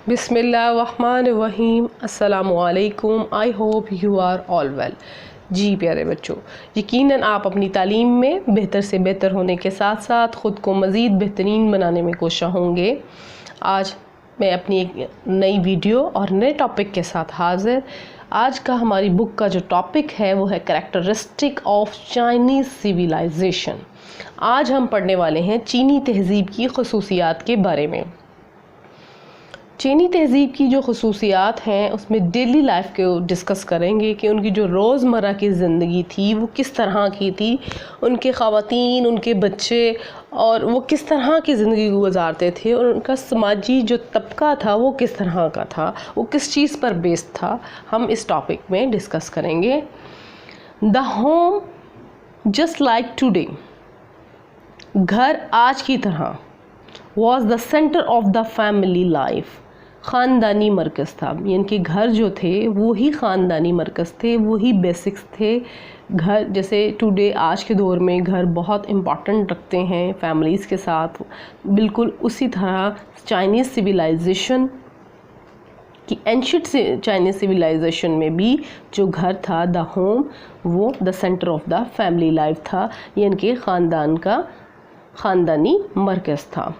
बिस्मिल्लाहिर्रहमानिर्रहीम। अस्सलामुअलैकुम। I hope you are all well. जी प्यारे बच्चों, यकीनन आप अपनी तालीम में बेहतर से बेहतर होने के साथ साथ ख़ुद को मज़ीद बेहतरीन बनाने में कोशिश होंगे। आज मैं अपनी एक नई वीडियो और नए टॉपिक के साथ हाज़िर। आज का हमारी बुक का जो टॉपिक है वो है कैरेक्टरिस्टिक ऑफ चाइनीज़ सिविलाइजेशन। आज हम पढ़ने वाले हैं चीनी तहज़ीब की खसूसियात के बारे में। चीनी तहज़ीब की जो खसूसियात हैं उसमें डेली लाइफ को डिस्कस करेंगे कि उनकी जो रोज़मर्रा की ज़िंदगी थी वो किस तरह की थी, उनके ख़वातीन, उनके बच्चे और वो किस तरह की ज़िंदगी गुजारते थे और उनका समाजी जो तबका था वो किस तरह का था, वो किस चीज़ पर बेस्ड था, हम इस टॉपिक में डिस्कस करेंगे। The home just like today, घर आज की तरह, was the centre of the family life, ख़ानदानी मरकज़ था। यानी कि घर जो थे वो ही ख़ानदानी मरकज़ थे, वो ही बेसिक्स थे। घर जैसे टुडे आज के दौर में घर बहुत इम्पॉर्टेंट रखते हैं फैमिलीज़ के साथ, बिल्कुल उसी तरह चाइनीज़ सिविलाइजेशन की एंशिएंट चाइनीज़ सिविलाइजेशन में भी जो घर था द होम, वो the centre of the family life था, यानी कि ख़ानदान का ख़ानदानी मरकज़ था।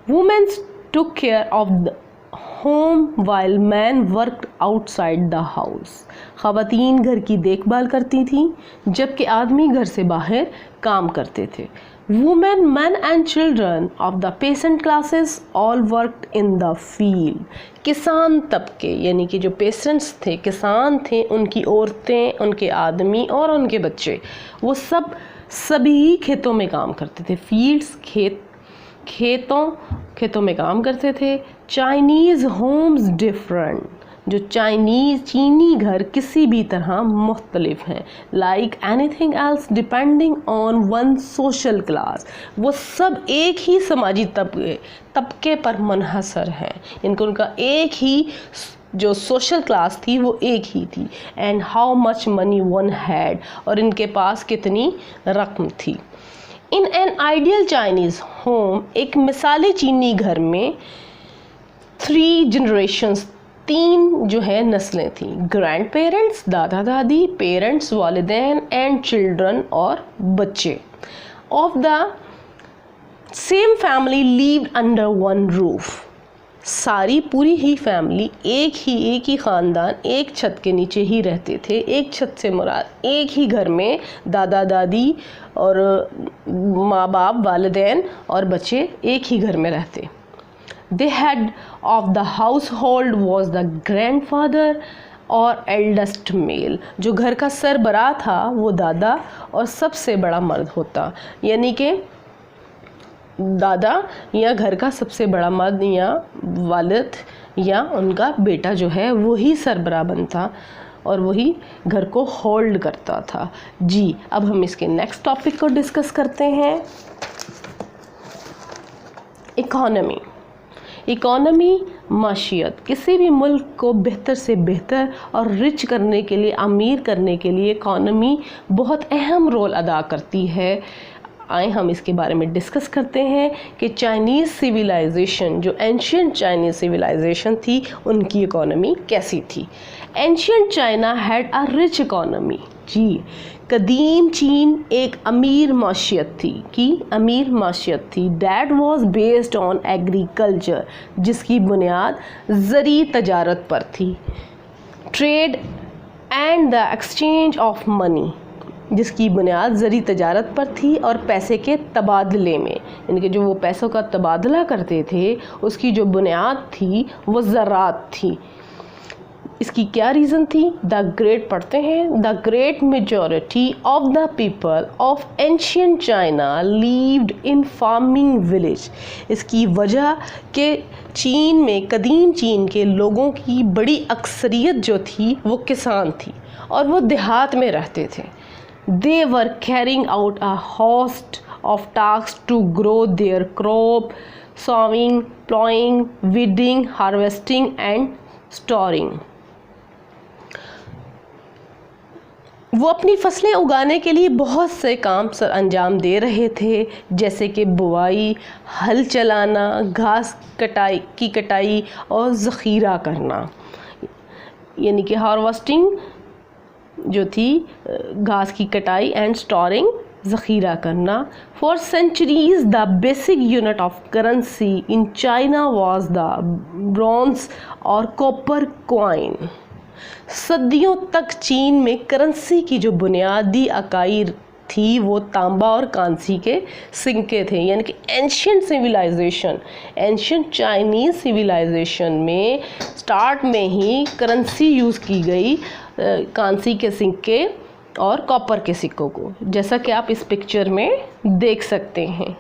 Womens took care of the home while men worked outside the house। ख़वातीन घर की देखभाल करती थीं जबकि आदमी घर से बाहर काम करते थे। Women, men and children of the peasant classes all worked in the field। किसान तबके यानी कि जो पेसेंट्स थे, किसान थे, उनकी औरतें, उनके आदमी और उनके बच्चे, वो सभी खेतों में काम करते थे। फील्ड्स खेतों में काम करते थे। चाइनीज़ होम्स डिफरेंट, जो चीनी घर किसी भी तरह मुख्तलिफ हैं। Like anything else depending on one social class, वो सब एक ही समाजी तबके पर मुनहसर हैं। इनका उनका एक ही जो सोशल क्लास थी वो एक ही थी। And how much money one had, और इनके पास कितनी रकम थी। In an ideal Chinese home, एक मिसाली चीनी घर में 3 जनरेशन्स, 3 जो है नस्लें थी। ग्रैंड पेरेंट्स दादा दादी, पेरेंट्स वालिदैन एंड चिल्ड्रन और बच्चे of the same family lived under one roof. सारी पूरी ही फैमिली एक ही ख़ानदान एक छत के नीचे ही रहते थे। एक छत से मुराद एक ही घर में दादा दादी और माँ बाप, वालिदैन और बच्चे एक ही घर में रहते। The head of the household was the grandfather और एल्डेस्ट मेल, जो घर का सरबराह था वो दादा और सबसे बड़ा मर्द होता। यानी कि दादा या घर का सबसे बड़ा मर्द या वालिद या उनका बेटा जो है वही सरबराह बनता और वही घर को होल्ड करता था। जी, अब हम इसके नेक्स्ट टॉपिक को डिस्कस करते हैं। इकोनॉमी माशियत, किसी भी मुल्क को बेहतर से बेहतर और रिच करने के लिए, अमीर करने के लिए इकोनॉमी बहुत अहम रोल अदा करती है। आए हम इसके बारे में डिस्कस करते हैं कि चाइनीज़ सिविलाइजेशन, जो एंशिएंट चाइनीज़ सिविलाइजेशन थी, उनकी इकोनॉमी कैसी थी। Ancient China had a rich economy. जी, कदीम चीन एक अमीर माशियत थी that was based on agriculture, जिसकी बुनियाद ज़री तजारत पर थी। Trade and the exchange of money, जिसकी बुनियाद ज़री तजारत पर थी और पैसे के तबादले में, इनके जो वो पैसों का तबादला करते थे उसकी जो बुनियाद थी वो ज़रात थी। इसकी क्या रीज़न थी? द ग्रेट पढ़ते हैं, the great majority of the people of ancient China lived in farming village. इसकी वजह कि चीन में, कदीम चीन के लोगों की बड़ी अक्सरियत जो थी वो किसान थी और वो देहात में रहते थे। They were carrying out a host of tasks to grow their crop, sowing, plowing, weeding, harvesting and storing। वो अपनी फसलें उगाने के लिए बहुत से काम अंजाम दे रहे थे, जैसे कि बुवाई, हल चलाना, घास की कटाई और ज़ख़ीरा करना, यानी कि हार्वेस्टिंग जो थी, घास की कटाई, एंड स्टोरिंग, ज़ख़ीरा करना। For centuries the basic unit of currency in China was the bronze और कॉपर कॉइन। सदियों तक चीन में करेंसी की जो बुनियादी इकाई थी वो तांबा और कांसी के सिक्के थे, यानी कि ancient civilisation, ancient Chinese civilisation में स्टार्ट में ही करेंसी यूज़ की गई, कांसी के सिक्के और कॉपर के सिक्कों को, जैसा कि आप इस पिक्चर में देख सकते हैं।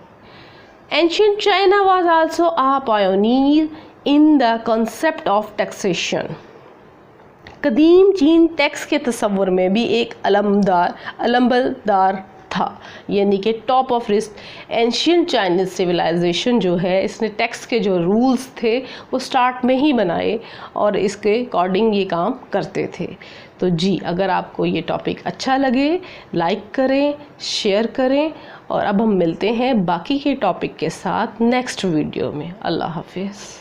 Ancient China was also a pioneer in the concept of taxation. कदीम चीन टैक्स के तस्वुर में भी एक अलंबरदार था, यानी कि top of list. Ancient Chinese civilisation जो है, इसने टैक्स के जो रूल्स थे वो स्टार्ट में ही बनाए और इसके अकॉर्डिंग ये काम करते थे। तो जी, अगर आपको ये टॉपिक अच्छा लगे लाइक करें, शेयर करें, और अब हम मिलते हैं बाकी के टॉपिक के साथ नेक्स्ट वीडियो में। अल्लाह हाफिज़।